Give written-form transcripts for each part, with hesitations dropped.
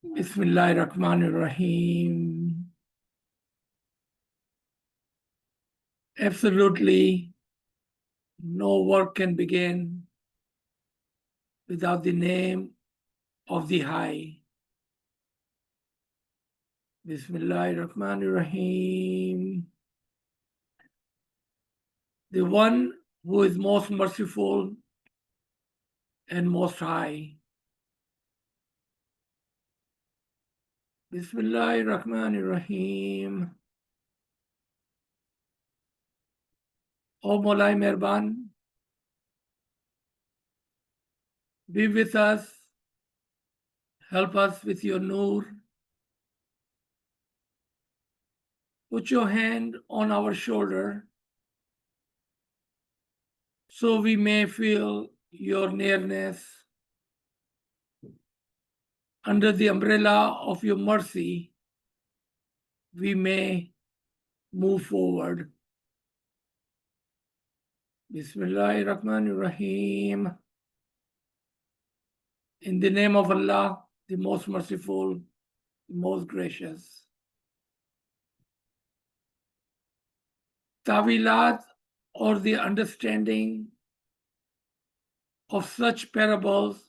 Bismillahirrahmanirrahim. Absolutely no work can begin without the name of the High. Bismillahirrahmanirrahim. The one who is most merciful and most high. Bismillahirrahmanirrahim. O Maulai Mehraban, be with us, help us with your nur. Put your hand on our shoulder so we may feel your nearness. Under the umbrella of your mercy, we may move forward. Bismillahirrahmanirrahim. In the name of Allah, the most merciful, the most gracious. Tawilat, or the understanding of such parables,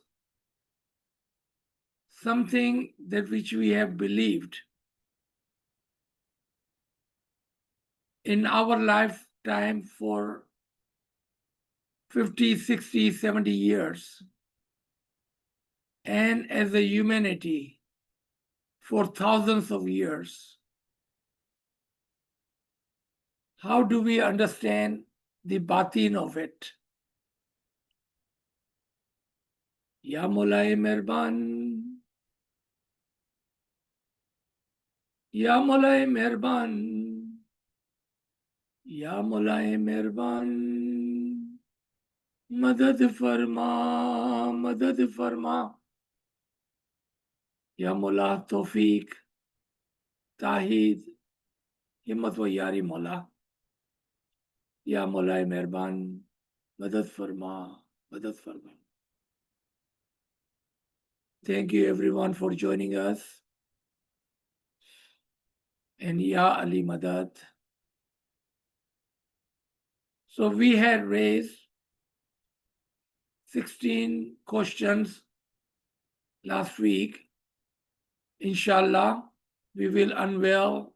something that which we have believed in our lifetime for 50, 60, 70 years, and as a humanity for thousands of years. How do we understand the batin of it? Ya Maulai Mehraban, Ya Maulai Mehraban, Ya Maulai Mehraban, Madad Farma, Madad Farma. Ya Maula Tawfiq, Tahid, Himmat wa Yari Maula. Ya Maulai Mehraban, Madad Farma, Madad Farma. Thank you everyone for joining us. And Ya Ali Madad. So we had raised 16 questions last week. Inshallah, we will unveil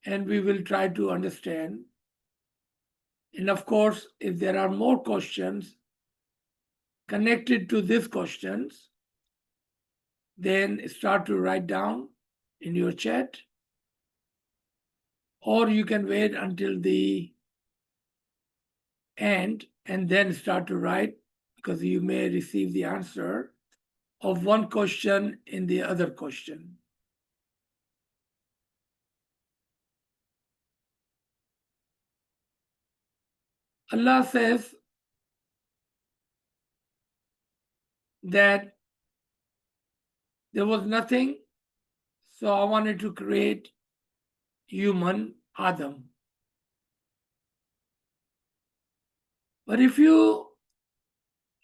and we will try to understand. And of course, if there are more questions connected to these questions, then start to write down in your chat, or you can wait until the end and then start to write, because you may receive the answer of one question in the other question. Allah says that there was nothing, so I wanted to create human Adam. But if you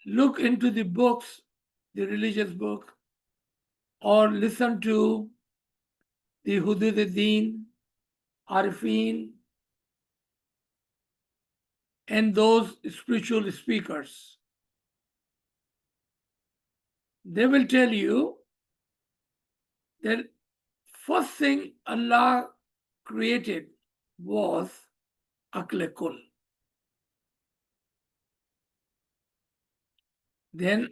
look into the books, the religious book, or listen to the Hudud-e-Din, Arifin, and those spiritual speakers, they will tell you that first thing Allah created was Aql Kul. Then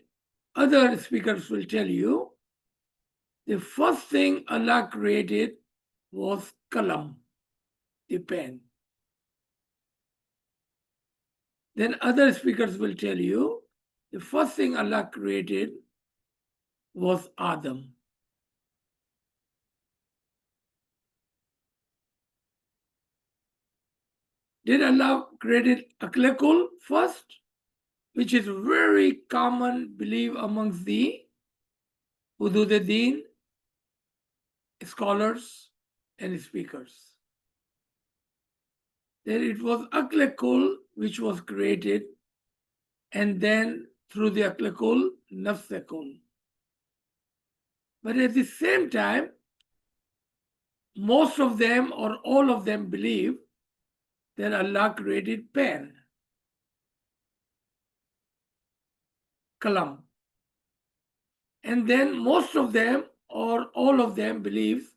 other speakers will tell you the first thing Allah created was Kalam, the pen. Then other speakers will tell you the first thing Allah created was Adam. Did Allah create Aql Kul first, which is very common belief amongst the Hudud-e-Din scholars and speakers? That it was Aql Kul which was created, and then through the Aql Kul, Nafs Kul. But at the same time, most of them or all of them believe that Allah created pen, kalam. And then most of them or all of them believe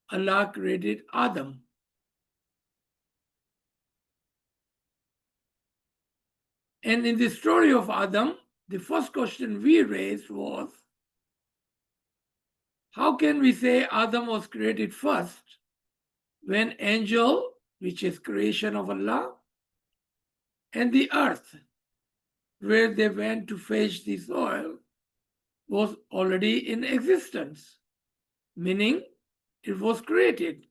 Allah created Adam. And in the story of Adam, the first question we raised was, how can we say Adam was created first when angel, which is creation of Allah, and the earth, where they went to fetch the soil, was already in existence, meaning it was created.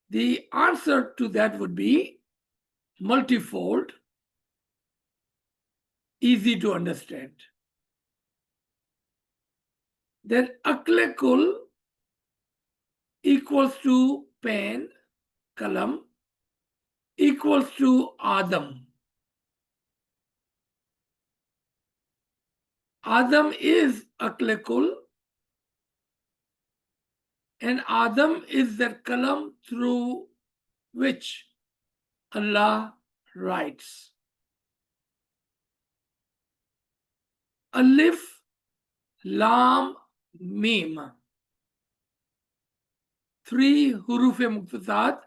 The answer to that would be multifold, easy to understand. Then aklekul equals to pen, kalam, equals to Adam. Adam is aklekul, and Adam is that kalam through which Allah writes. Alif, Lam, Mim. 3 huruf-e muqtasad.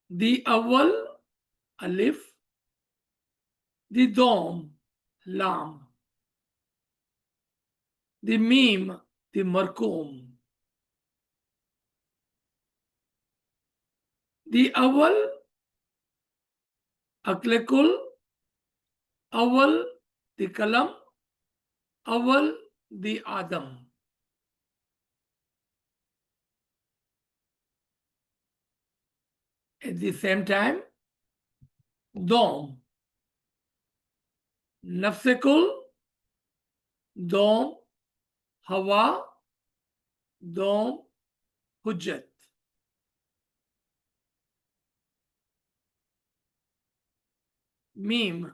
The awal, alif. The dom, lam. The mim, the markoom. The awal, aklekul. Awal, the kalam. Awal, the Adam. At the same time, dom. Nafsekul, dom, hawa, dom, hujjat. Mim,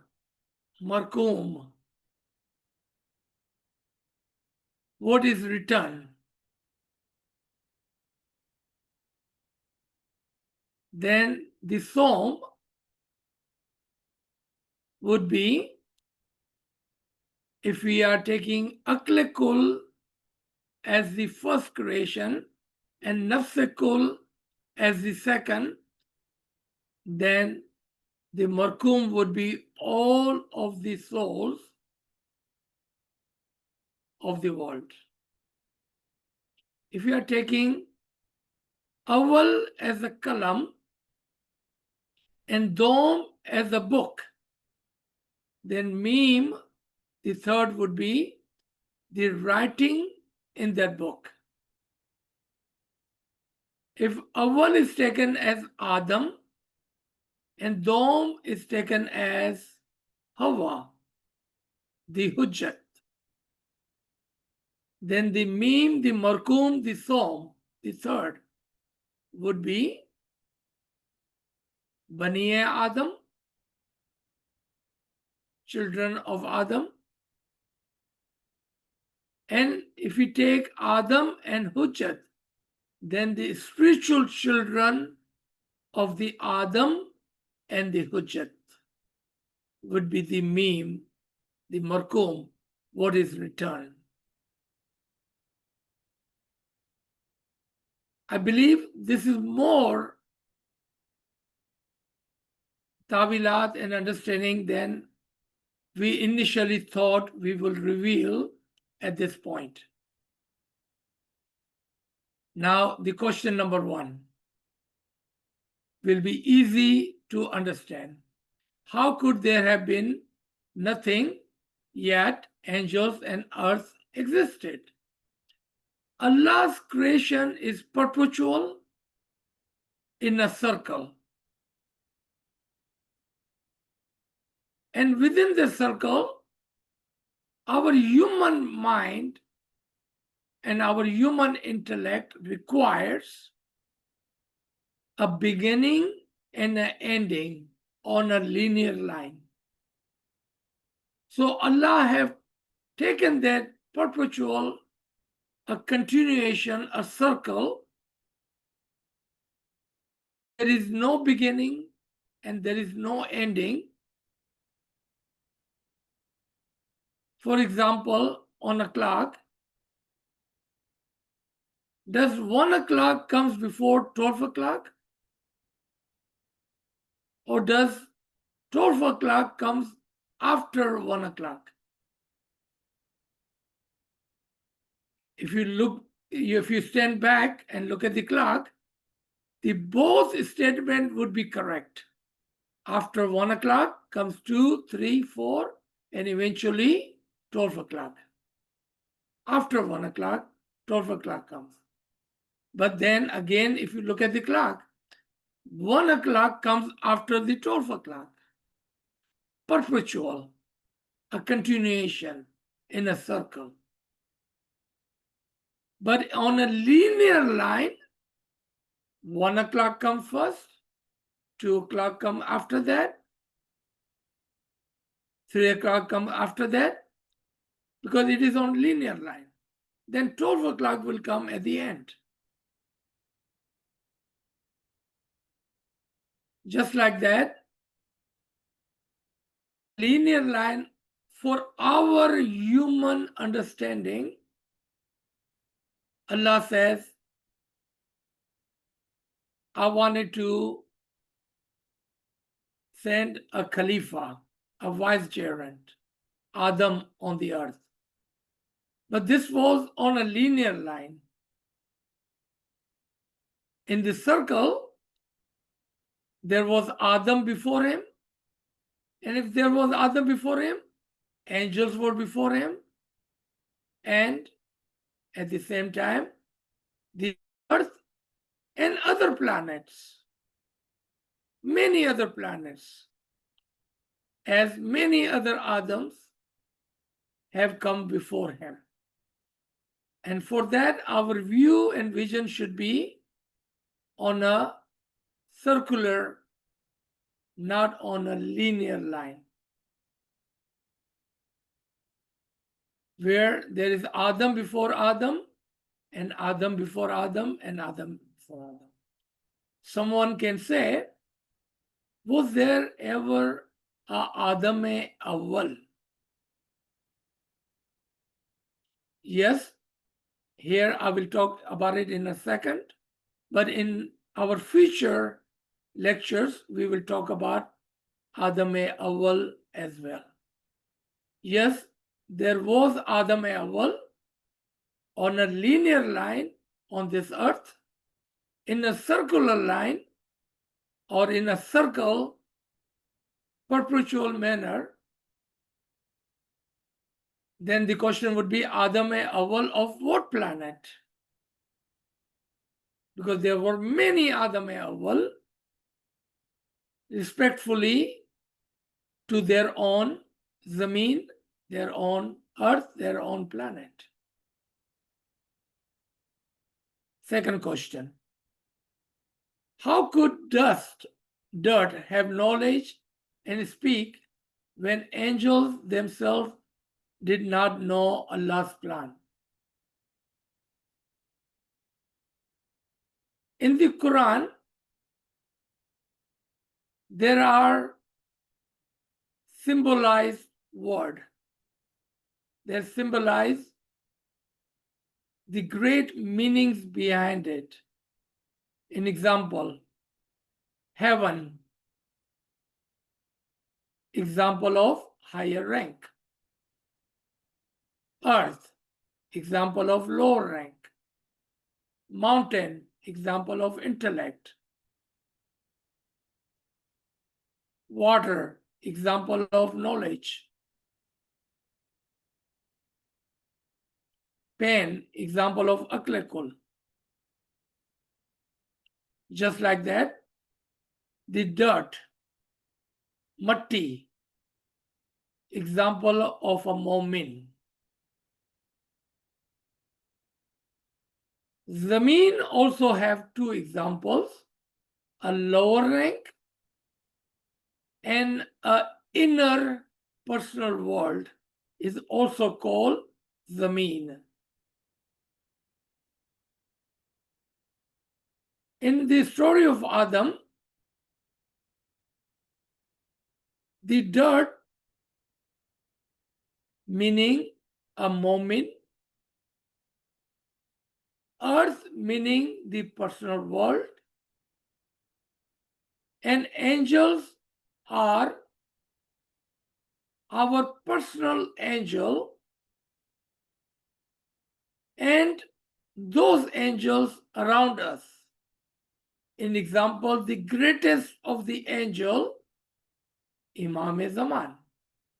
markoom. What is written? Then the som would be, if we are taking aklekul as the first creation and nafsekul as the second, then the markoom would be all of the souls of the world. If you are taking awal as a kalam and dom as a book, then mim, the third, would be the writing in that book. If awal is taken as Adam and dom is taken as Hawa, the hujjat, then the mim, the markoom, the som, the third, would be Baniye Adam, children of Adam. And if we take Adam and hujjat, then the spiritual children of the Adam and the hujjat would be the meme, the markoom, what is returned. I believe this is more tawilat and understanding than we initially thought we will reveal at this point. Now, the question number 1 will be easy to understand. How could there have been nothing, yet angels and earth existed? Allah's creation is perpetual in a circle. And within the circle, our human mind and our human intellect requires a beginning and an ending on a linear line. So Allah have taken that perpetual, a continuation, a circle. There is no beginning and there is no ending. For example, on a clock, does 1 o'clock comes before 12 o'clock? Or does 12 o'clock comes after 1 o'clock? If you stand back and look at the clock, the both statement would be correct. After 1 o'clock comes 2, 3, 4, and eventually 12 o'clock. After 1 o'clock, 12 o'clock comes. But then again, if you look at the clock, 1 o'clock comes after the 12 o'clock. Perpetual, a continuation in a circle. But on a linear line, 1 o'clock comes first, 2 o'clock comes after that, 3 o'clock comes after that, because it is on linear line. Then 12 o'clock will come at the end. Just like that, linear line for our human understanding, Allah says, I wanted to send a Khalifa, a vicegerent, Adam on the earth. But this was on a linear line. In the circle, there was Adam before him. And if there was Adam before him, angels were before him. And at the same time, the earth and other planets, many other planets, as many other Adams have come before him. And for that, our view and vision should be on a circular, not on a linear line, where there is Adam before Adam, and Adam before Adam, and Adam before Adam. Someone can say, was there ever a Adam-e-Awwal? Yes, here I will talk about it in a second, but in our future lectures, we will talk about Adam-e-Awwal as well. Yes, there was Adam-e-Awwal on a linear line on this earth, in a circular line, or in a circle, perpetual manner. Then the question would be Adam-e-Awwal of what planet? Because there were many Adam-e-Awwal, respectfully to their own Zameen, their own earth, their own planet. Second question. How could dirt have knowledge and speak when angels themselves did not know Allah's plan? In the Qur'an, there are symbolized words that symbolize the great meanings behind it. An example, heaven, example of higher rank. Earth, example of lower rank. Mountain, example of intellect. Water, example of knowledge. Pen, example of aklekul. Just like that, the dirt, matti, example of a mu'min. Zameen also have two examples, a lower rank and an inner personal world is also called Zameen. In the story of Adam, the dirt, meaning a moment, earth, meaning the personal world, and angels are our personal angel, and those angels around us. In example, the greatest of the angel, Imam Zaman.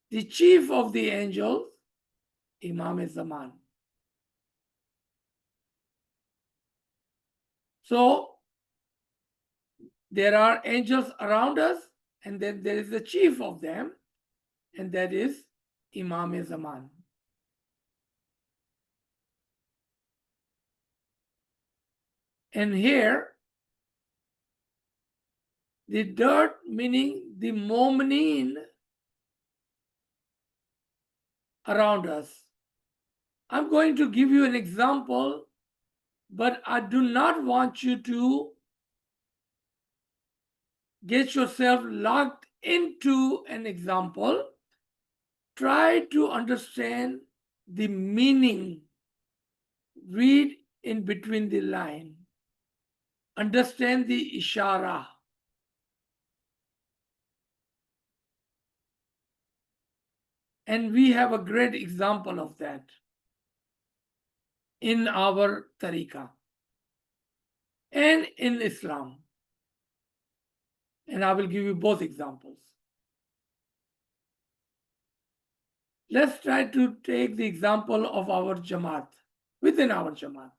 The chief of the angels, Imam Zaman. So there are angels around us, and then there is the chief of them, and that is Imam Zaman. And here, the dirt, meaning the mu'mineen around us. I'm going to give you an example, but I do not want you to get yourself locked into an example. Try to understand the meaning. Read in between the line. Understand the ishara. And we have a great example of that in our tariqah and in Islam. And I will give you both examples. Let's try to take the example of our Jamaat, within our Jamaat.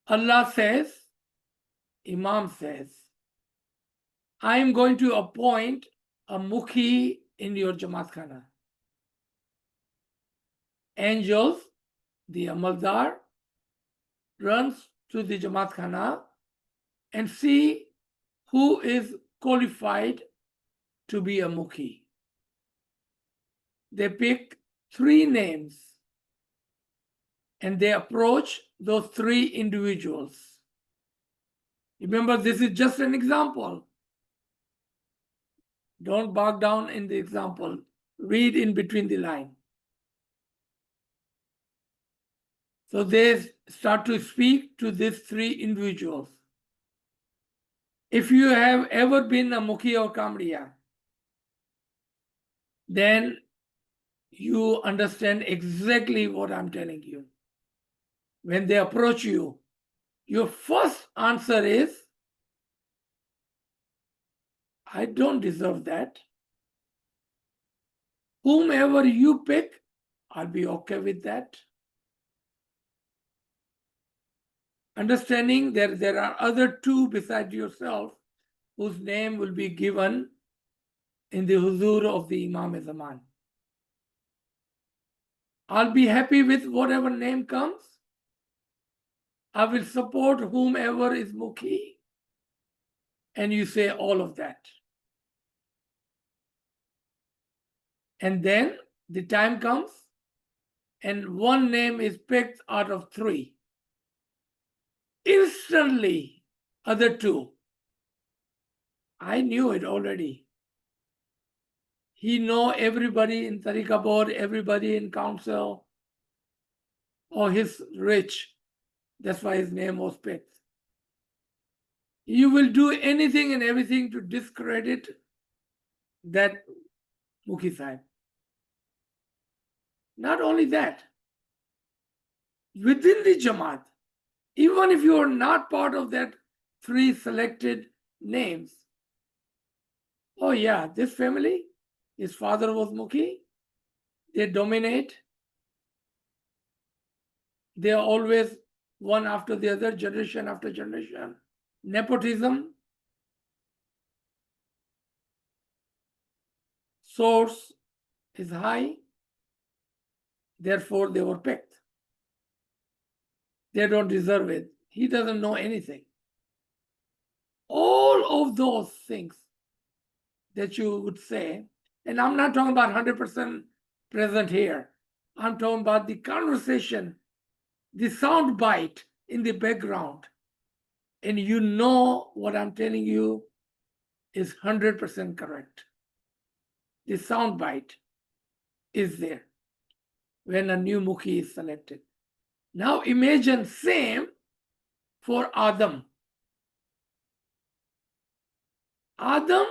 Allah says, Imam says, I am going to appoint a mukhi in your Jamaat Khana. Angels, the Amaldar, runs to the Jamaat Khana and see who is qualified to be a mukhi. They pick 3 names and they approach those 3 individuals. Remember, this is just an example. Don't bog down in the example. Read in between the line. So they start to speak to these 3 individuals. If you have ever been a mukhi or kamriya, then you understand exactly what I'm telling you. When they approach you, your first answer is, I don't deserve that. Whomever you pick, I'll be okay with that. Understanding that there are other 2 beside yourself whose name will be given in the huzur of the Imam Zaman. I'll be happy with whatever name comes. I will support whomever is mukhi. And you say all of that. And then the time comes and one name is picked out of 3. Instantly, other 2. I knew it already. He know everybody in Tariqah board, everybody in council. Oh, he's rich. That's why his name was picked. You will do anything and everything to discredit that Mukhi Sahib. Not only that, within the Jamaat, even if you are not part of that 3 selected names, oh yeah, this family, his father was Mukhi, they dominate. They are always one after the other, generation after generation. Nepotism, source is high, therefore they were picked. They don't deserve it. He doesn't know anything. All of those things that you would say, and I'm not talking about 100% present here. I'm talking about the conversation, the sound bite in the background. And you know what I'm telling you is 100% correct. The sound bite is there when a new mukhi is selected. Now imagine same for Adam. Adam,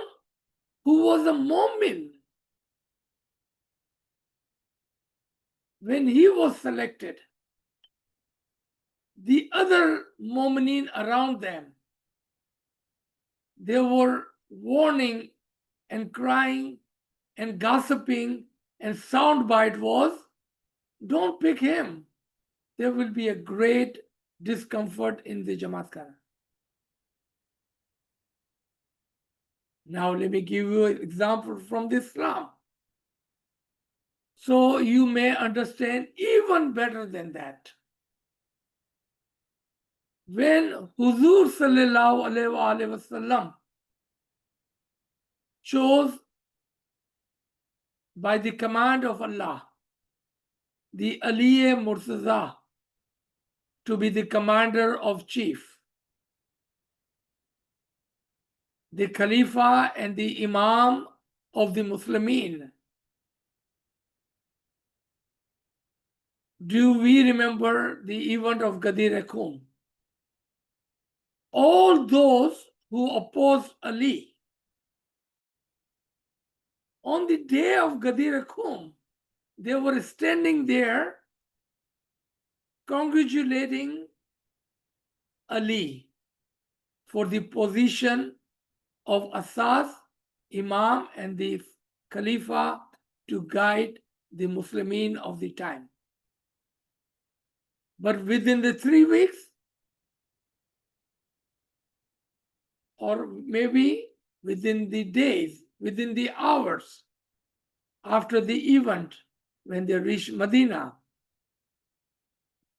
who was a Mu'min, when he was selected, the other Mu'minin around them, they were warning and crying and gossiping, and soundbite was, don't pick him. There will be a great discomfort in the Jamaat Khana. Now let me give you an example from the Islam, so you may understand even better than that. When Huzur Sallallahu Alaihi Wasallam chose by the command of Allah the Aliye Murtaza to be the commander of chief, the Khalifa and the Imam of the Muslimin. Do we remember the event of Ghadir Qum? All those who opposed Ali on the day of Ghadir Qum, they were standing there congratulating Ali for the position of Asas, Imam, and the Khalifa to guide the Muslimin of the time. But within the 3 weeks, or maybe within the days, within the hours after the event, when they reached Medina,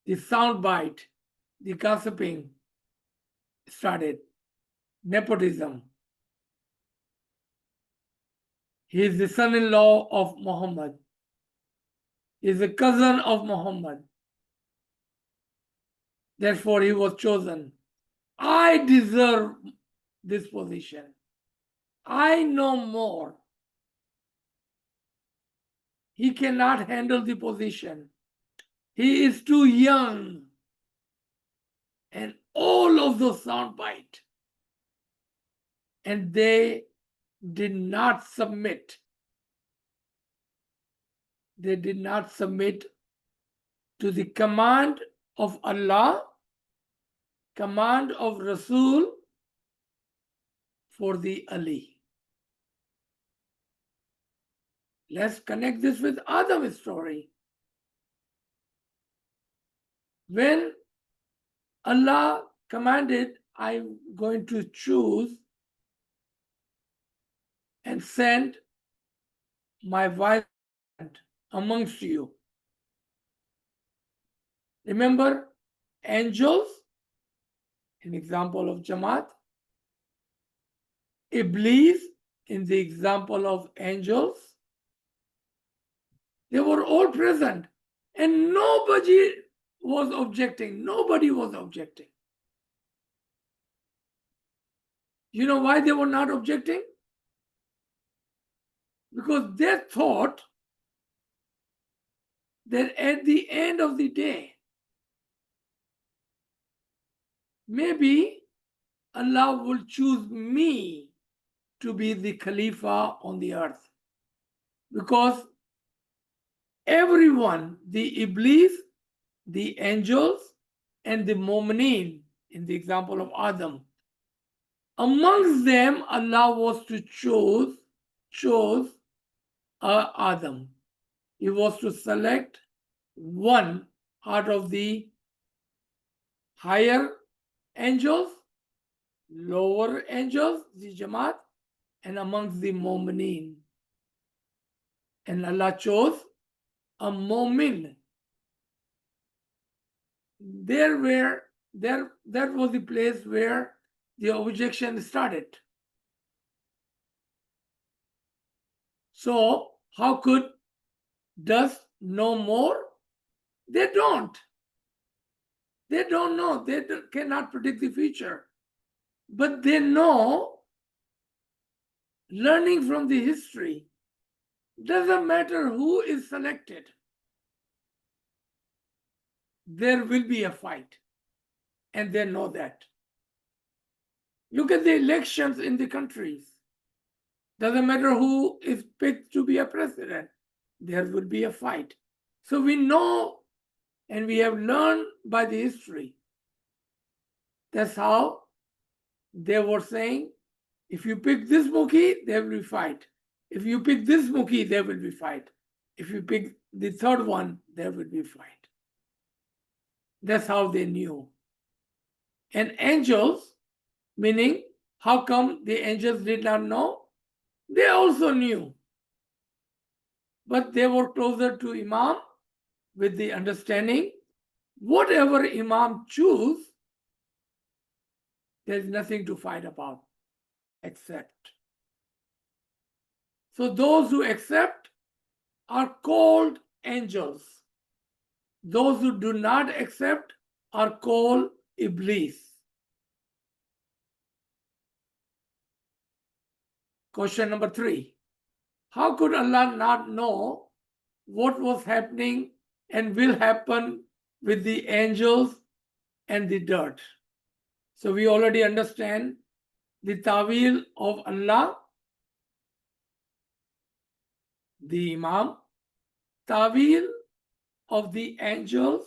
the soundbite, the gossiping started, nepotism. He is the son-in-law of Muhammad. He is a cousin of Muhammad. Therefore, he was chosen. I deserve this position. I know more. He cannot handle the position. He is too young. And all of those soundbite. And they did not submit. They did not submit to the command of Allah, command of Rasul for the Ali. Let's connect this with Adam's story. When Allah commanded, I'm going to choose and send my wife amongst you. Remember, angels, an example of Jamaat, Iblis, in the example of angels, they were all present and nobody was objecting. Nobody was objecting. You know why they were not objecting? Because they thought that at the end of the day, maybe Allah will choose me to be the Khalifa on the earth. Because everyone, the Iblis, the angels, and the Mu'mineen, in the example of Adam, amongst them, Allah was to chose Adam. He was to select one out of the higher angels, lower angels, the Jamaat, and amongst the Mu'mineen. And Allah chose a Mu'min. That was the place where the objection started. So how could dust know more? They don't. They don't know. They cannot predict the future. But they know, learning from the history, doesn't matter who is selected, there will be a fight. And they know that. Look at the elections in the countries. Doesn't matter who is picked to be a president, there will be a fight. So we know and we have learned by the history. That's how they were saying, if you pick this Mukhi, there will be fight. If you pick this Mukhi, there will be fight. If you pick the third one, there will be fight. That's how they knew. And angels, meaning, how come the angels did not know? They also knew. But they were closer to Imam with the understanding, whatever Imam choose, there's nothing to fight about, accept. So those who accept are called angels. Those who do not accept are called Iblis. Question number 3. How could Allah not know what was happening and will happen with the angels and the dirt? So we already understand the Tawil of Allah, the Imam, Tawil of the angels,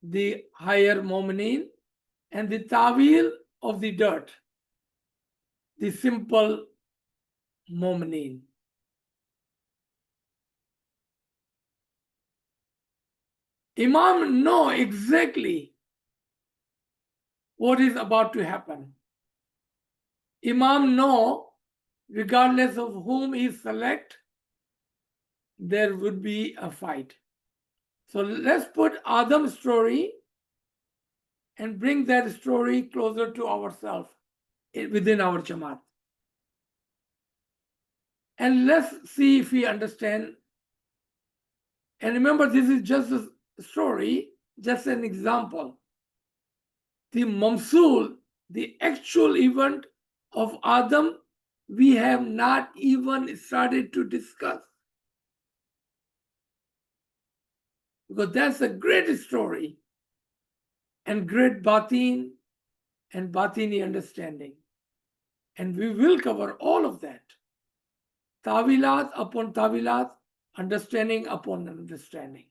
the higher Mu'mineen, and the Tawil of the dirt, the simple Mu'mineen. Imam know exactly what is about to happen. Imam know, regardless of whom he select, there would be a fight. So let's put Adam's story and bring that story closer to ourselves within our Jamaat. And let's see if we understand. And remember, this is just a story, just an example. The Mamsul, the actual event of Adam, we have not even started to discuss. Because that's a great story and great batin and batini understanding. And we will cover all of that. Tawilat upon tawilat, understanding upon understanding.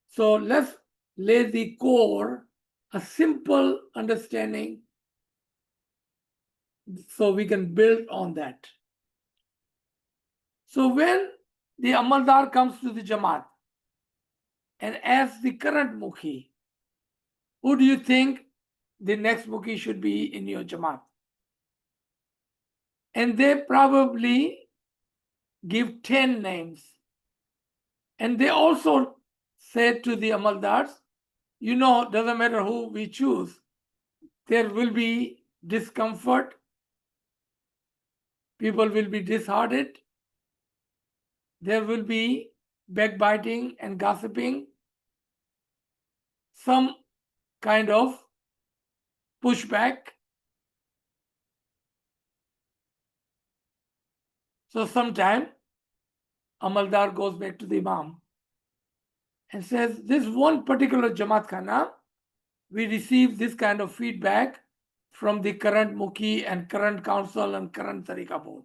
So let's lay the core, a simple understanding, so we can build on that. So when the Amaldar comes to the Jamaat and asks the current Mukhi, who do you think the next Mukhi should be in your Jamaat? And they probably give 10 names. And they also said to the Amaldars, doesn't matter who we choose, there will be discomfort, people will be disheartened, there will be backbiting and gossiping, some kind of pushback. So sometime Amaldar goes back to the Imam and says, this one particular Jamaat Khana, we received this kind of feedback from the current Mukhi and current council and current Tariqa board.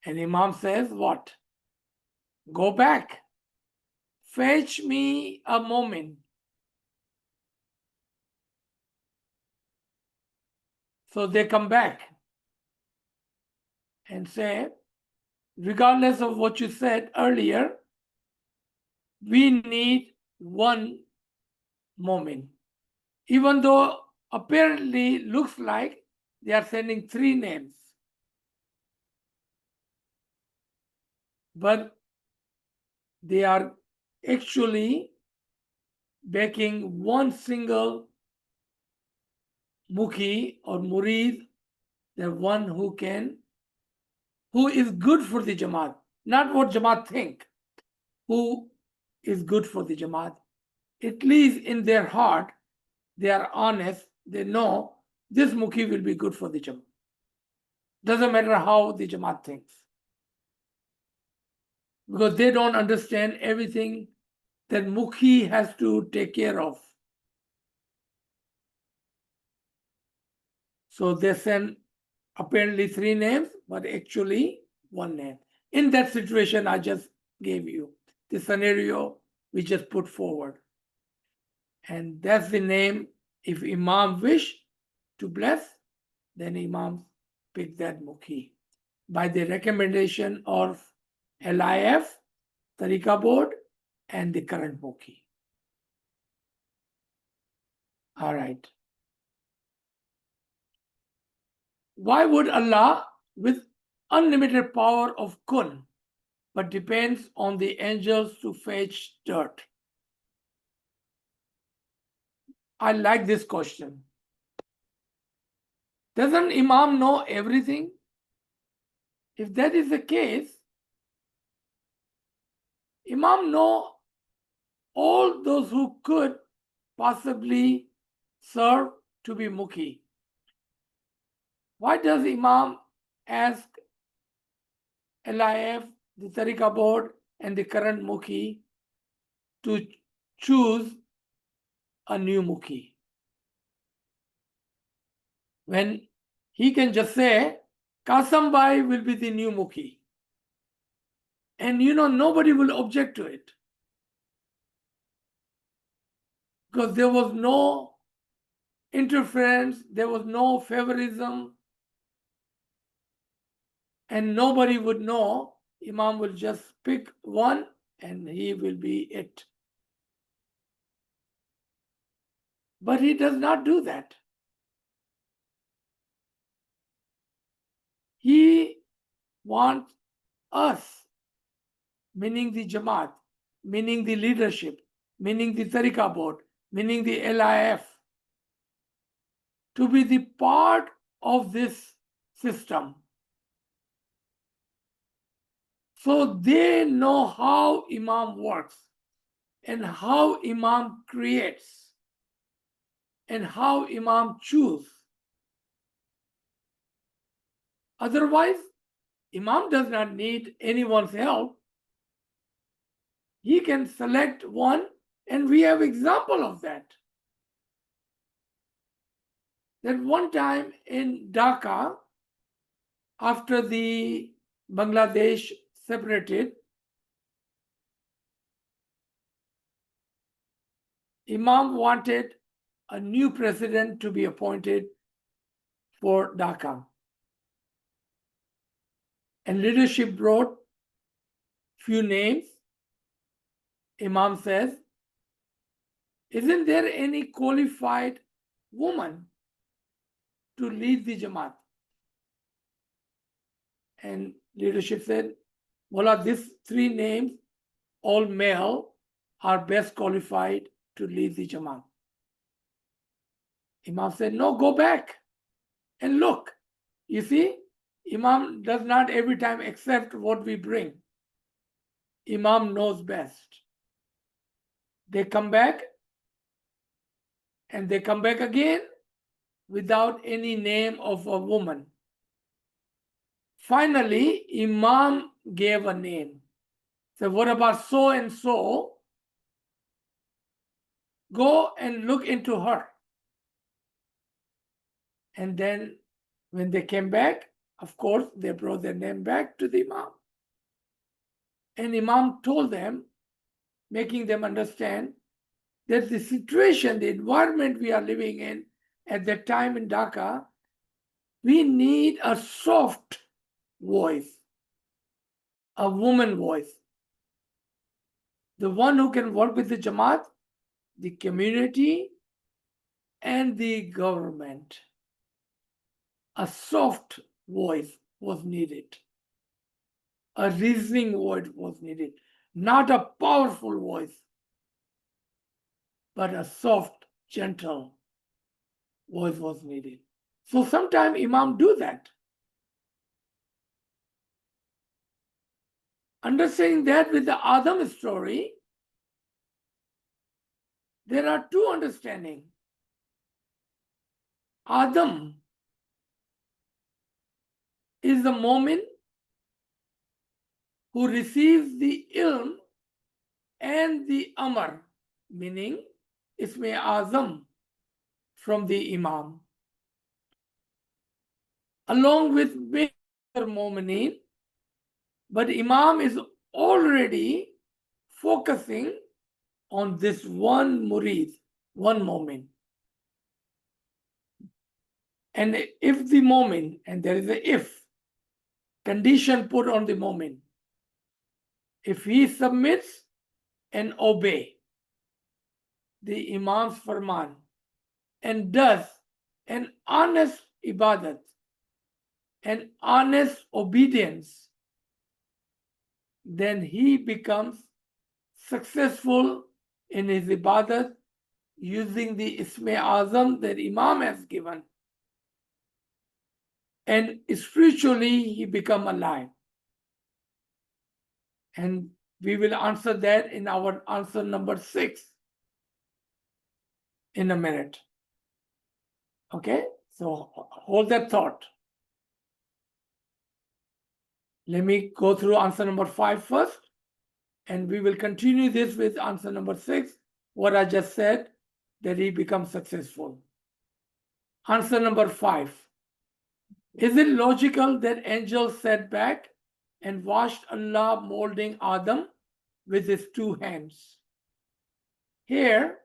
And Imam says, what? Go back. Fetch me a moment. So they come back and say, regardless of what you said earlier, we need one moment. Even though apparently looks like they are sending 3 names. But they are actually backing one single Mukhi or Murid, the one who is good for the Jamaat, not what Jamaat think, who is good for the Jamaat. At least in their heart, they are honest, they know this Mukhi will be good for the Jamaat. Doesn't matter how the Jamaat thinks. Because they don't understand everything that Mukhi has to take care of. So they send apparently 3 names, but actually 1 name. In that situation, I just gave you the scenario we just put forward. And that's the name. If Imam wish to bless, then Imam pick that Mukhi by the recommendation of LIF, Tariqa Board, and the current Mukhi. All right. Why would Allah, with unlimited power of kun, but depends on the angels to fetch dirt? I like this question. Doesn't Imam know everything? If that is the case, Imam know all those who could possibly serve to be Mukhi. Why does Imam ask LIF, the Tariqa Board, and the current Mukhi to choose a new Mukhi? When he can just say, Kasam Bhai will be the new Mukhi. And nobody will object to it. Because there was no interference, there was no favorism, and nobody would know. Imam will just pick one and he will be it. But he does not do that. He wants us, meaning the Jamaat, meaning the leadership, meaning the Tariqa Board, meaning the LIF, to be the part of this system. So they know how Imam works and how Imam creates and how Imam chooses. Otherwise, Imam does not need anyone's help. He can select one, and we have example of that. That one time in Dhaka, after the Bangladesh separated, Imam wanted a new president to be appointed for Dhaka. And leadership brought few names. Imam says, isn't there any qualified woman to lead the Jamaat? And leadership said, well, these 3 names, all male, are best qualified to lead the Jamaat. Imam said, no, go back and look. You see, Imam does not every time accept what we bring. Imam knows best. They come back, and they come back again without any name of a woman. Finally, Imam gave a name. So what about so and so? Go and look into her. And then when they came back, of course, they brought their name back to the Imam. And Imam told them, making them understand that the situation, the environment we are living in at that time in Dhaka, we need a soft voice, a woman voice. The one who can work with the Jamaat, the community, and the government. A soft voice was needed. A reasoning voice was needed. Not a powerful voice, but a soft, gentle voice was needed. So sometimes Imam do that. Understanding that with the Adam story, there are two understandings. Adam is the moment who receives the ilm and the amr, meaning Isme Azam from the Imam, along with many other mu'mineen, but Imam is already focusing on this one murid, one moment. And if the moment, and there is a if condition put on the moment, if he submits and obey the Imam's farman and does an honest ibadat, an honest obedience, then he becomes successful in his ibadat using the Isme Azam that Imam has given. And spiritually, he become alive. And we will answer that in our answer number 6 in a minute. Okay, so hold that thought. Let me go through answer number 5 first, and we will continue this with answer number 6, what I just said, that he becomes successful. Answer number 5. Is it logical that angels sat back and watched Allah molding Adam with his 2 hands? Here,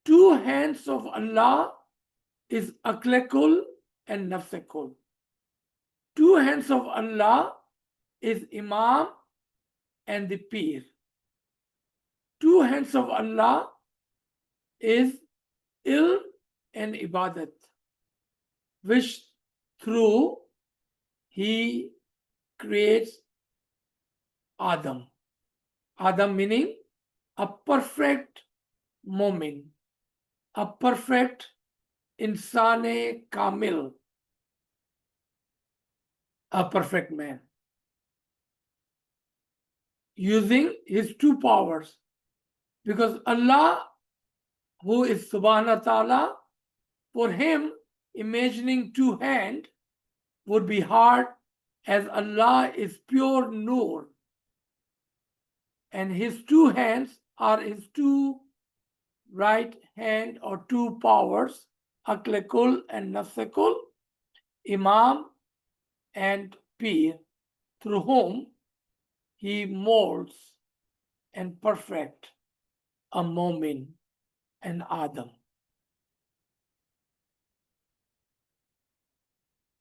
2 hands of Allah is Aklekul and Nafsekul. 2 hands of Allah is Imam and the Pir. 2 hands of Allah is Ilm and Ibadat, which through he creates Adam. Adam meaning a perfect moment, a perfect insane kamil, a perfect man, using his 2 powers. Because Allah, who is Subhanahu wa Ta'ala, for him, imagining 2 hands would be hard, as Allah is pure Nur. And his 2 hands are his 2 right hand or 2 powers, Aklekul and Nafsekul, Imam and Pir, through whom he molds and perfect a Mu'min and Adam.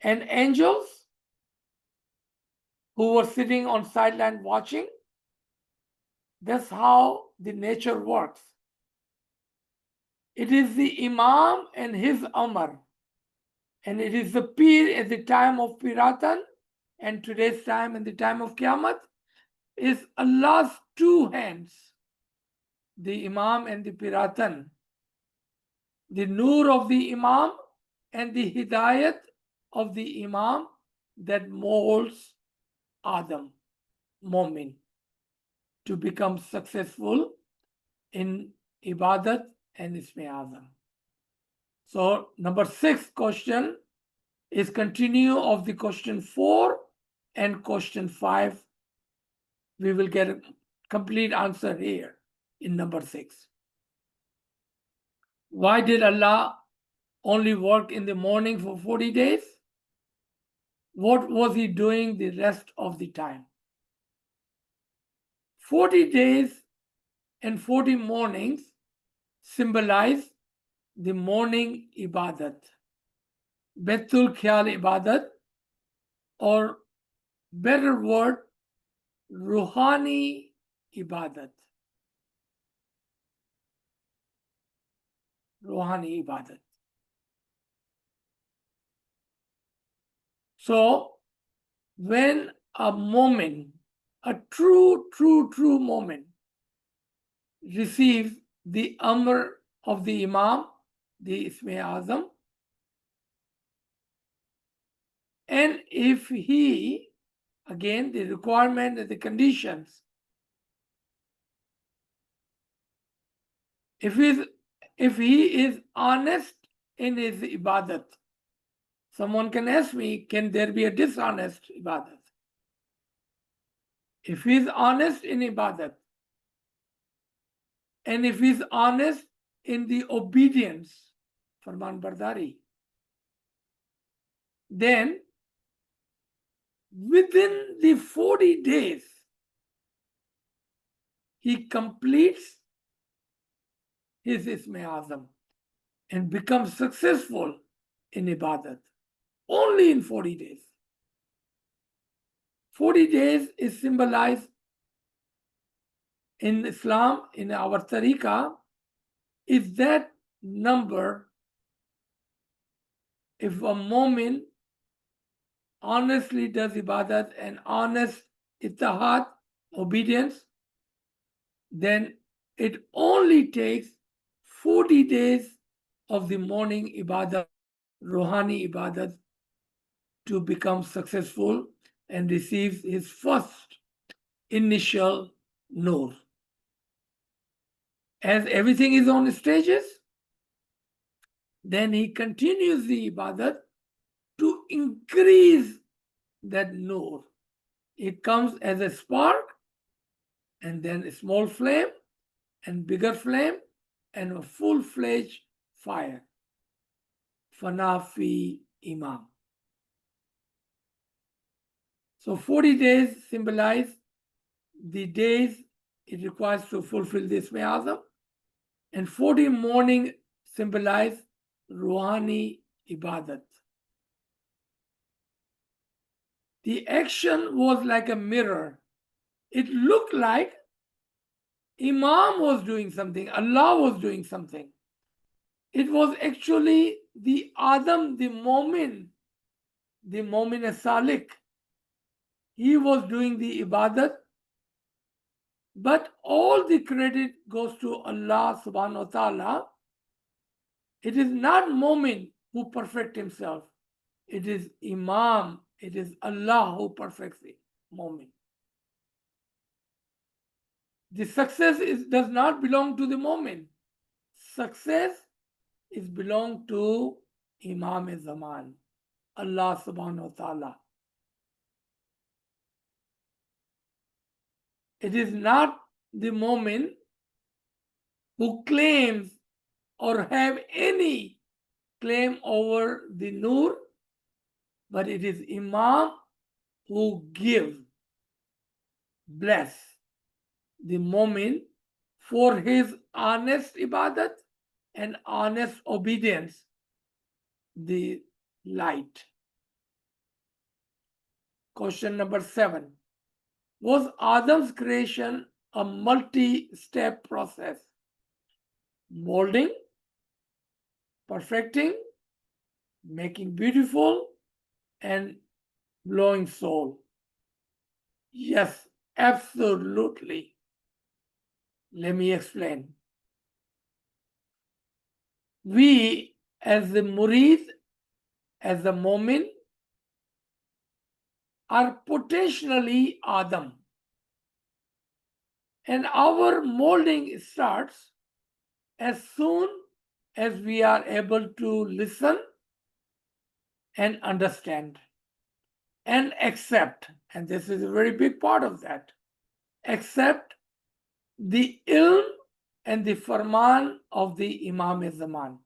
And angels who were sitting on sideline watching, that's how the nature works. It is the Imam and his Amr, and it is the Pir at the time of Piratan and today's time and the time of Qiyamah is Allah's 2 hands, the Imam and the Piratan, the Nur of the Imam and the Hidayat of the Imam that molds Adam, Mu'min, to become successful in Ibadat and Isme Azam. So number 6 question is continue of the question 4 and question 5. We will get a complete answer here in number 6. Why did Allah only work in the morning for 40 days? What was he doing the rest of the time? 40 days and 40 mornings symbolize the morning ibadat, Betul Khayal ibadat, or better word, Ruhani ibadat. Ruhani ibadat. So when a moment, a true moment, receives the Amr of the Imam, the Isme Azam, and if he Again, the requirement and the conditions. If he is honest in his ibadat, someone can ask me, can there be a dishonest ibadat? If he is honest in ibadat, and if he is honest in the obedience, farman bardari, then within the 40 days, he completes his Isme Azam and becomes successful in ibadat. Only in 40 days. 40 days is symbolized in Islam, in our tariqah, is that number. If a mu'min honestly does ibadat and honest ittihad, obedience, then it only takes 40 days of the morning ibadat, Ruhani ibadat, to become successful and receive his first initial nur. As everything is on stages, then he continues the ibadat to increase that nur. It comes as a spark, and then a small flame, and bigger flame, and a full-fledged fire. Fanafi Imam. So 40 days symbolize the days it requires to fulfill this Isme Azam, and 40 morning symbolize Ruhani Ibadat. The action was like a mirror. It looked like Imam was doing something, Allah was doing something. It was actually the Adam, the Momin Salik. He was doing the ibadat, but all the credit goes to Allah subhanahu wa ta'ala. It is not Momin who perfects himself. It is Imam, it is Allah who perfects the Momin. The success does not belong to the Momin. Success is belong to Imam Zaman, Allah subhanahu wa ta'ala. It is not the Momin who claims or have any claim over the Nur, but it is Imam who bless the Momin for his honest ibadat and honest obedience, the light. Question number 7. Was Adam's creation a multi-step process? Molding, perfecting, making beautiful, and blowing soul. Yes, absolutely. Let me explain. We, as the murid, as the Momin, are potentially Adam. And our molding starts as soon as we are able to listen and understand and accept. And this is a very big part of that. Accept the ilm and the farman of the Imam Zaman.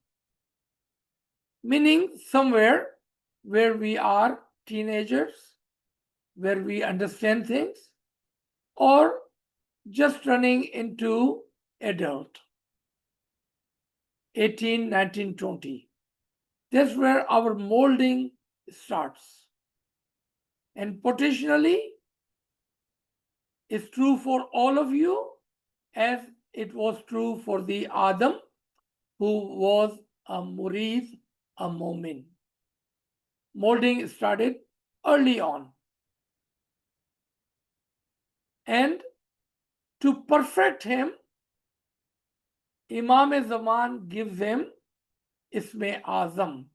Meaning somewhere where we are teenagers, where we understand things, or just running into adult, 18, 19, 20. That's where our molding starts. And potentially, it's true for all of you, as it was true for the Adam, who was a murid, a Momin. Molding started early on. And to perfect him, Imam Zaman gives him Isme Azam.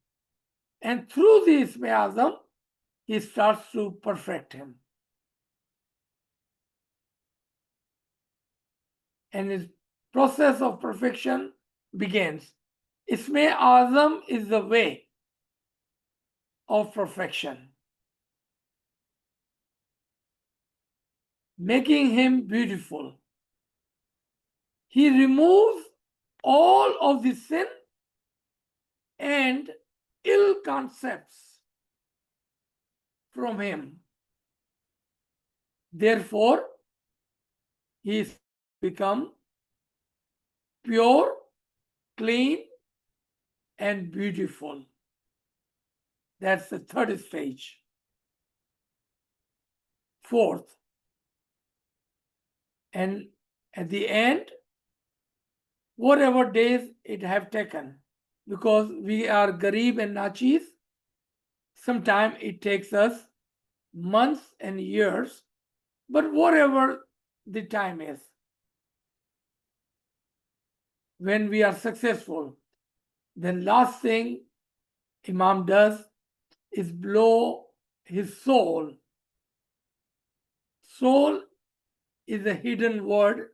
And through the Isme Azam, he starts to perfect him. and his process of perfection begins. Isme Azam is the way of perfection, making him beautiful. He removes all of the sin and ill concepts from him. Therefore, he is become pure, clean, and beautiful. That's the third stage. Fourth, and at the end, whatever days it have taken, because we are Garib and Nachis, sometimes it takes us months and years, but whatever the time is, when we are successful, then last thing Imam does is blow his soul. Soul is a hidden word,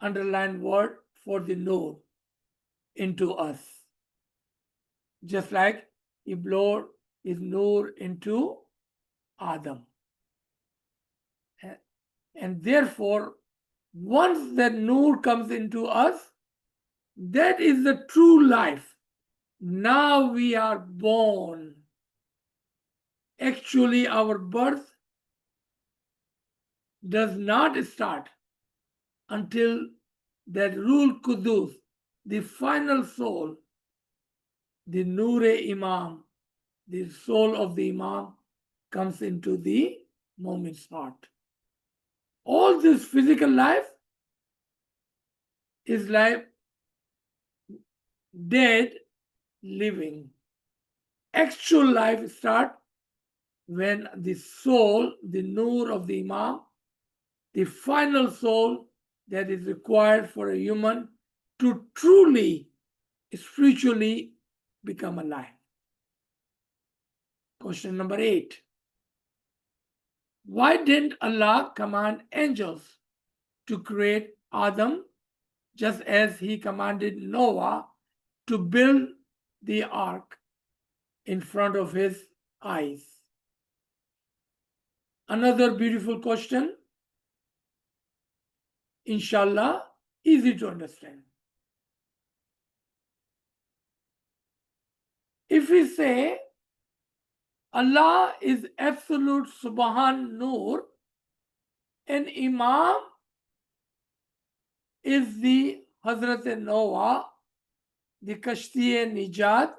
underlined word for the nur into us. Just like he blew his nur into Adam. And therefore, once that nur comes into us, that is the true life. Now we are born. Actually, our birth does not start until that Ruh Qudus, the final soul, the Nur-e-Imam, the soul of the Imam, comes into the moment's heart. All this physical life is like dead living. Actual life starts when the soul, the Nur of the Imam, the final soul that is required for a human to truly, spiritually become alive. Question number 8. Why didn't Allah command angels to create Adam just as he commanded Noah to build the ark in front of his eyes? Another beautiful question, inshallah, easy to understand. If we say Allah is absolute Subhan Nur and Imam is the Hazrat Noah, the Kashti Nijat,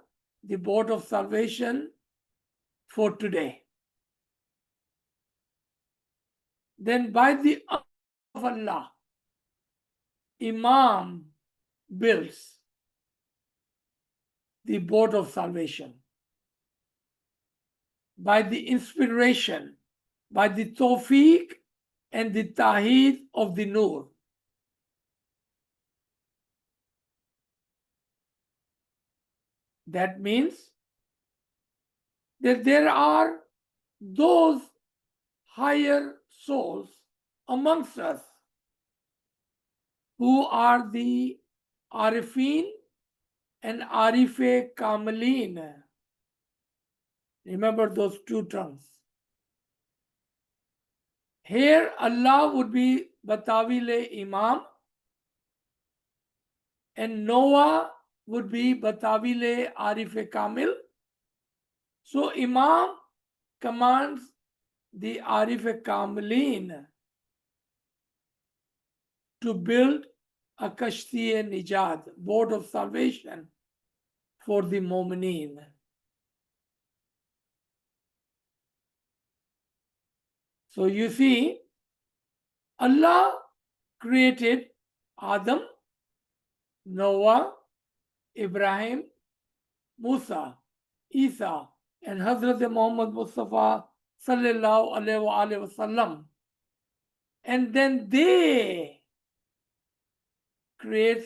the boat of salvation for today, then by the of Allah, Imam builds the boat of salvation. By the inspiration, by the tawfiq and the taheed of the Nur. That means that there are those higher souls amongst us who are the Arifin and Arife Kamalin. Remember those two terms. Here Allah would be Batawile Imam and Noah would be Batawile Arife Kamil. So Imam commands the Arife Kamilin to build a Kashti Nijat, boat of salvation for the Mu'mineen. So you see, Allah created Adam, Noah, Ibrahim, Musa, Isa, and Hazrat Muhammad Mustafa sallallahu alaihi wasallam. And then they create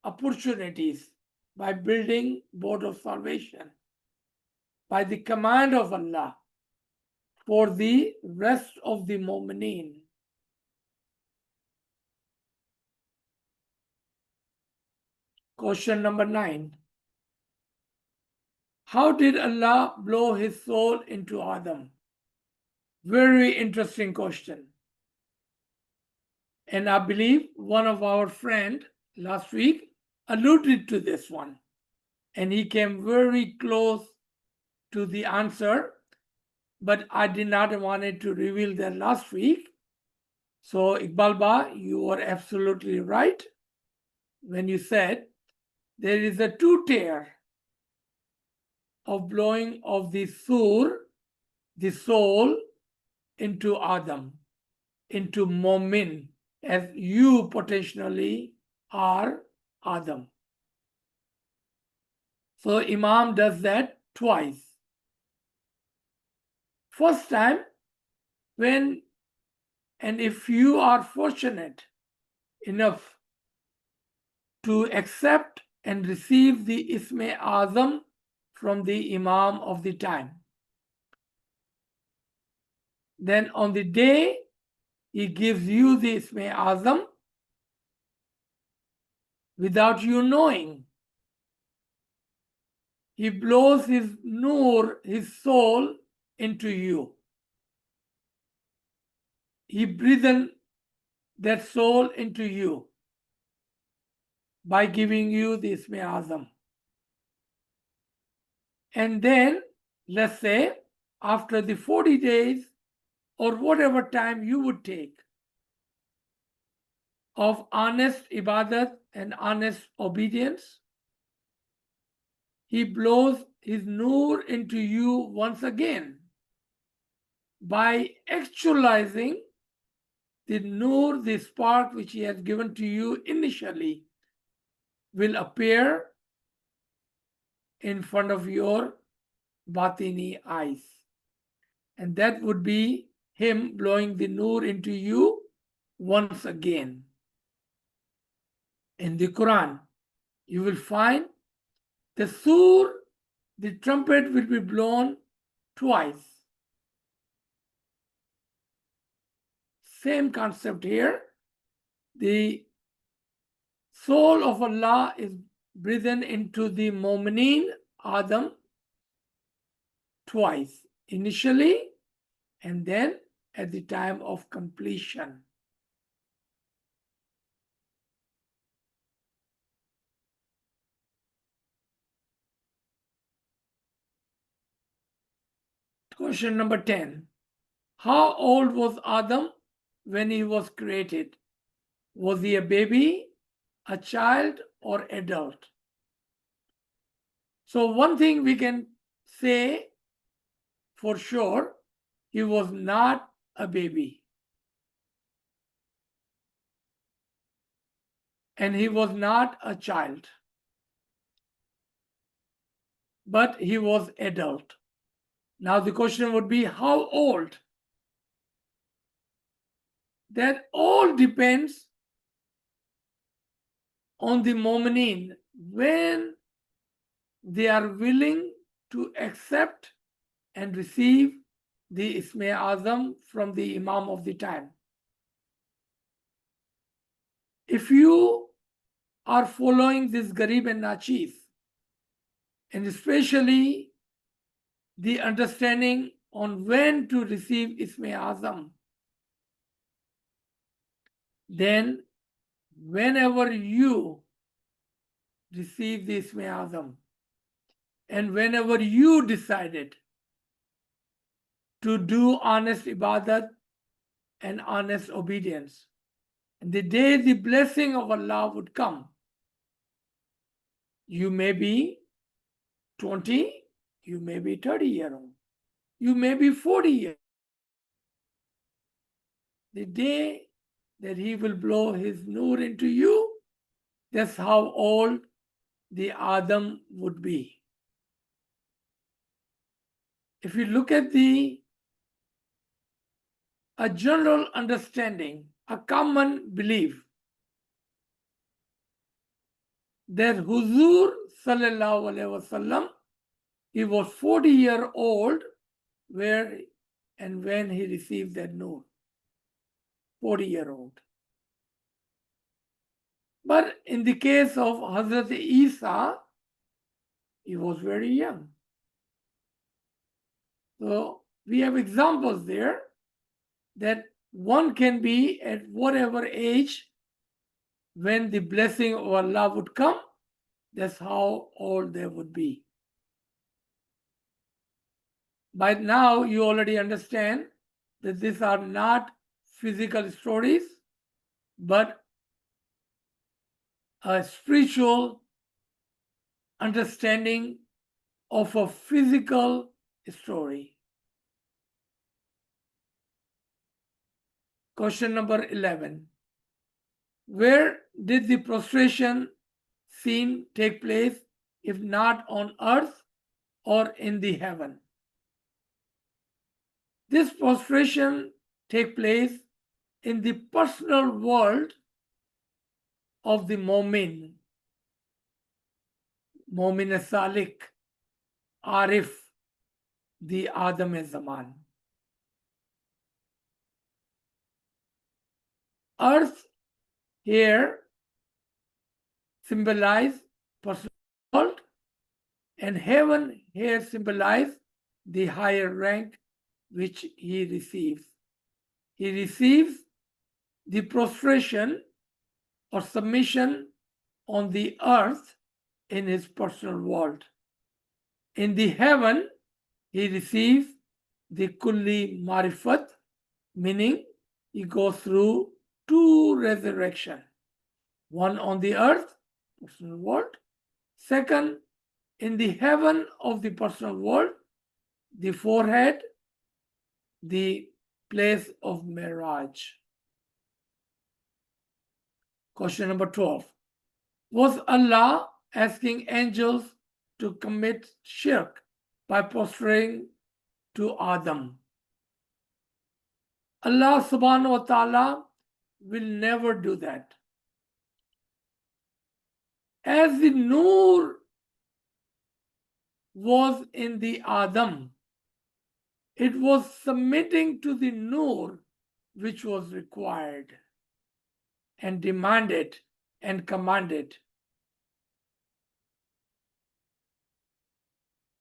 opportunities by building boat of salvation by the command of Allah for the rest of the Mu'mineen. Question number 9. How did Allah blow his soul into Adam? Very interesting question. And I believe one of our friend last week alluded to this one. And he came very close to the answer, but I did not want to reveal that last week. So Iqbal Ba, you were absolutely right when you said there is a two-tier of blowing of the soul into Adam, into Momin, as you potentially are Adam. So Imam does that twice. First time when, and if you are fortunate enough to accept and receive the Isme Azam from the Imam of the time, then on the day he gives you the Isme Azam without you knowing. He blows his nur, his soul, into you. He breathes that soul into you by giving you the Isme Azam. And then, let's say, after the 40 days or whatever time you would take of honest ibadat and honest obedience, he blows his nur into you once again by actualizing the nur, the spark which he has given to you initially, will appear in front of your batini eyes. And that would be him blowing the nur into you once again. In the Quran, you will find the sur, the trumpet will be blown twice. Same concept here. The soul of Allah is breathed into the Mu'mineen, Adam, twice, initially and then at the time of completion. Question number 10. How old was Adam when he was created? Was he a baby, a child, or adult? So one thing we can say for sure, he was not a baby. And he was not a child. But he was adult. Now the question would be, how old? That all depends on the Mu'mineen, when they are willing to accept and receive the Isme Azam from the Imam of the time. If you are following this Garib and Nachis, and especially the understanding on when to receive Isme Azam, then whenever you receive the Isme Azam and whenever you decided to do honest ibadat and honest obedience, and the day the blessing of Allah would come, you may be 20, you may be 30-year-old, you may be 40 years. The day that he will blow his nur into you, that's how old the Adam would be. If you look at a general understanding, a common belief that Huzur Sallallahu Alaihi Wasallam, he was 40-year-old where and when he received that nur. 40-year-old. But in the case of Hazrat Isa, he was very young. So we have examples there that one can be at whatever age when the blessing of Allah would come, that's how old they would be. By now, you already understand that these are not physical stories, but a spiritual understanding of a physical story. Question number 11. Where did the prostration scene take place, if not on earth or in the heaven? This prostration take place in the personal world of the Mu'min Salik, Arif, the Adam-e-Zaman. Earth here symbolize personal world, and heaven here symbolize the higher rank which he receives. He receives the prostration or submission on the earth in his personal world. In the heaven, he receives the kulli marifat, meaning he goes through two resurrection. One on the earth, personal world. Second, in the heaven of the personal world, the forehead, the place of Miraj. Question number 12. Was Allah asking angels to commit shirk by prostrating to Adam? Allah subhanahu wa ta'ala will never do that. As the Noor was in the Adam, it was submitting to the Noor which was required and demanded and commanded.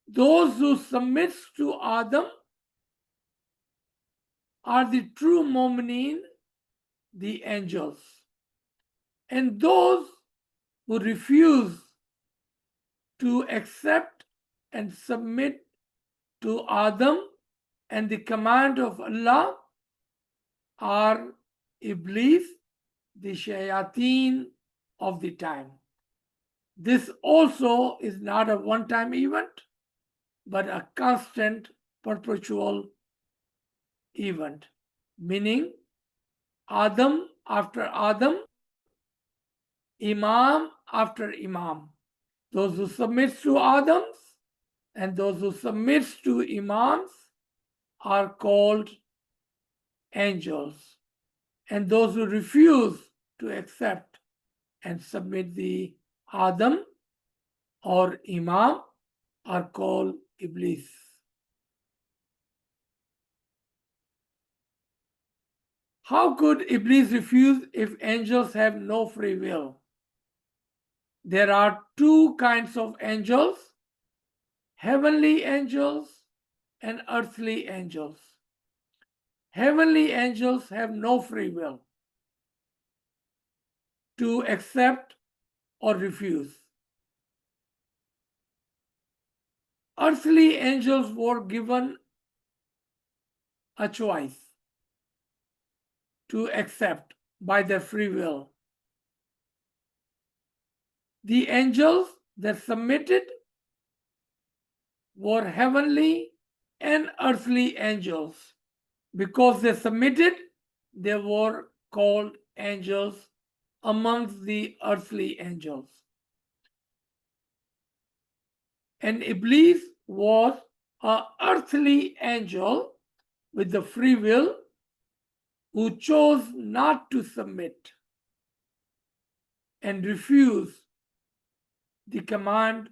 Those who submit to Adam are the true mu'mineen, the angels. And those who refuse to accept and submit to Adam and the command of Allah are Iblis, the shayateen of the time. This also is not a one-time event, but a constant, perpetual event, meaning Adam after Adam, Imam after Imam. Those who submit to Adams and those who submit to Imams are called angels. And those who refuse to accept and submit the Adam or Imam are called Iblis. How could Iblis refuse if angels have no free will? There are two kinds of angels, heavenly angels and earthly angels. Heavenly angels have no free will to accept or refuse. Earthly angels were given a choice to accept by their free will. The angels that submitted were heavenly and earthly angels. Because they submitted, they were called angels amongst the earthly angels. And Iblis was an earthly angel with the free will who chose not to submit and refuse the command,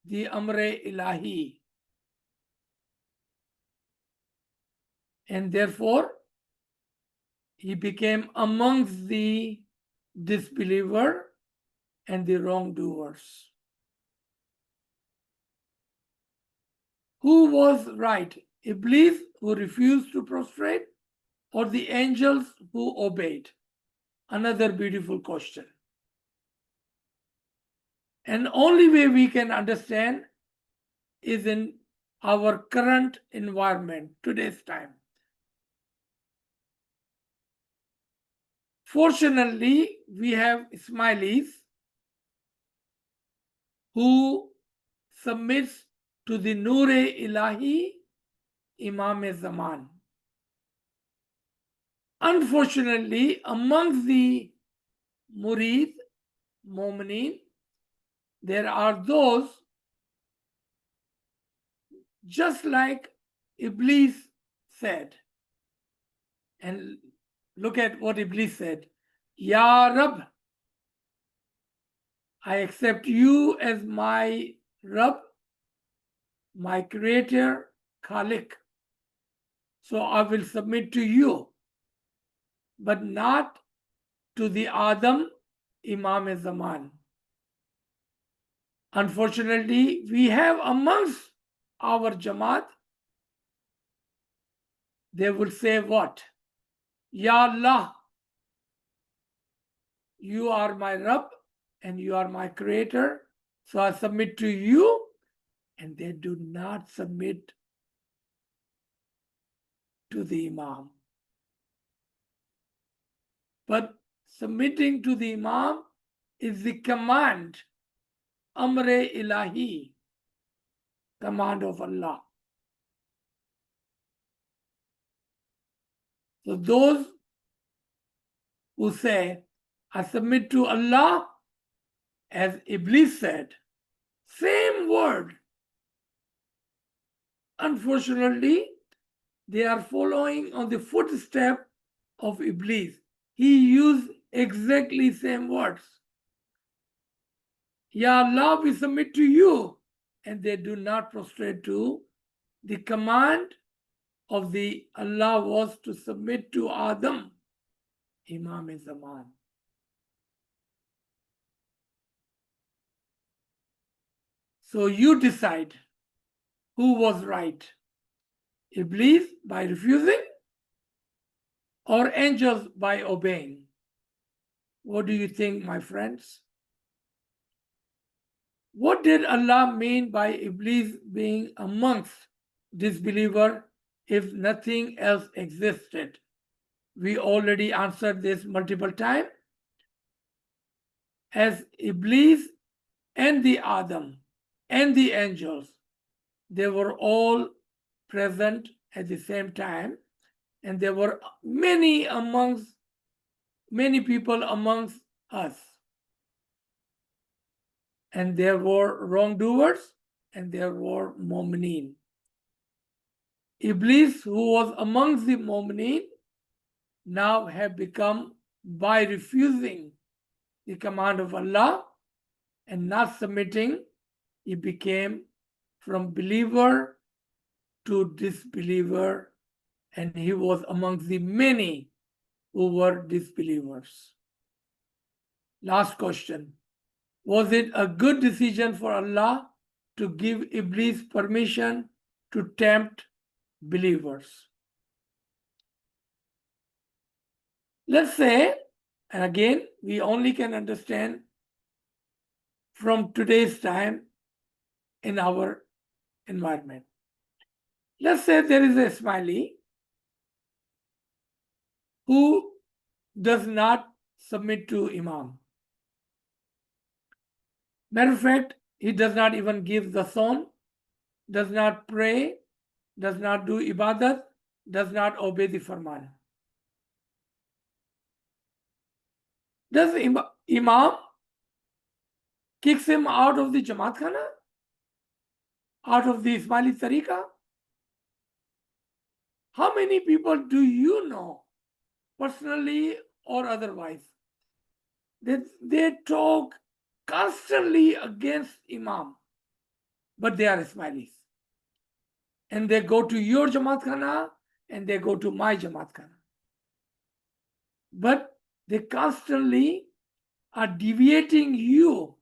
the Amre Ilahi. And therefore, he became amongst the disbeliever and the wrongdoers. Who was right? Iblis, who refused to prostrate, or the angels who obeyed? Another beautiful question. And only way we can understand is in our current environment, today's time. Fortunately, we have Ismailis who submits to the Noor-e-Ilahi Imam Zaman. Unfortunately, amongst the Murid, Mu'mineen, there are those just like Iblis said. And look at what Iblis said. Ya Rab, I accept you as my Rab, my creator, Khalik. So I will submit to you, but not to the Adam, Imam Zaman. Unfortunately, we have amongst our Jamaat, they will say what? Ya Allah, you are my Rabb and you are my creator, so I submit to you, and they do not submit to the Imam. But submitting to the Imam is the command, Amre Ilahi, command of Allah. So those who say, I submit to Allah, as Iblis said, same word. Unfortunately, they are following on the footstep of Iblis. He used exactly same words. Ya Allah, we submit to you. And they do not prostrate to the command of the Allah was to submit to Adam, Imam Zaman. So you decide who was right. Iblis by refusing or angels by obeying? What do you think, my friends? What did Allah mean by Iblis being amongst disbeliever if nothing else existed? We already answered this multiple times. As Iblis and the Adam and the angels, they were all present at the same time, and there were many people amongst us. And there were wrongdoers and there were Mu'mineen. Iblis, who was amongst the Mu'mineen, now have become, by refusing the command of Allah and not submitting, he became from believer to disbeliever, and he was amongst the many who were disbelievers. Last question. Was it a good decision for Allah to give Iblis permission to tempt believers? Let's say, and again, we only can understand from today's time in our environment. Let's say there is a Ismaili who does not submit to Imam. Matter of fact, he does not even give the sawm, does not pray, does not do ibadat, does not obey the farman. Does Imam kicks him out of the Jamaat Khana? Out of the Ismaili Tariqa? How many people do you know, personally or otherwise, that they talk constantly against Imam, but they are Ismailis? And they go to your Jamaat Khana and they go to my Jamaat Khana. But they constantly are deviating you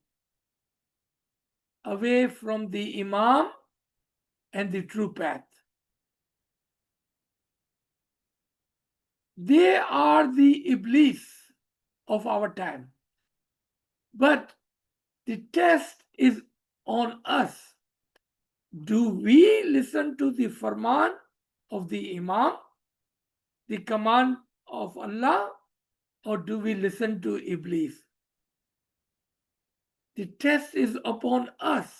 away from the Imam and the true path. They are the Iblis of our time. But the test is on us. Do we listen to the farman of the Imam, the command of Allah, or do we listen to Iblis? The test is upon us.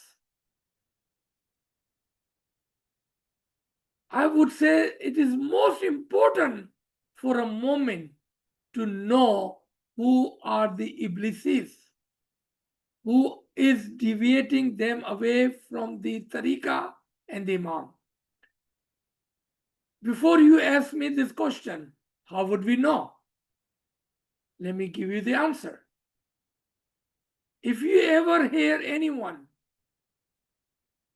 I would say it is most important for a moment to know who are the Iblises, who is deviating them away from the tariqah and the Imam. Before you ask me this question, how would we know? Let me give you the answer. If you ever hear anyone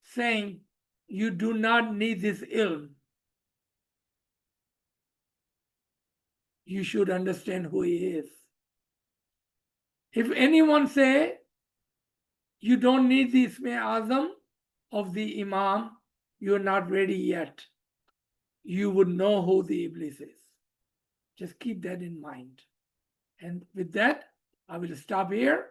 saying you do not need this ilm, you should understand who he is. If anyone say you don't need the Isme Azam of the Imam, you're not ready yet, you would know who the Iblis is. Just keep that in mind. And with that, I will stop here.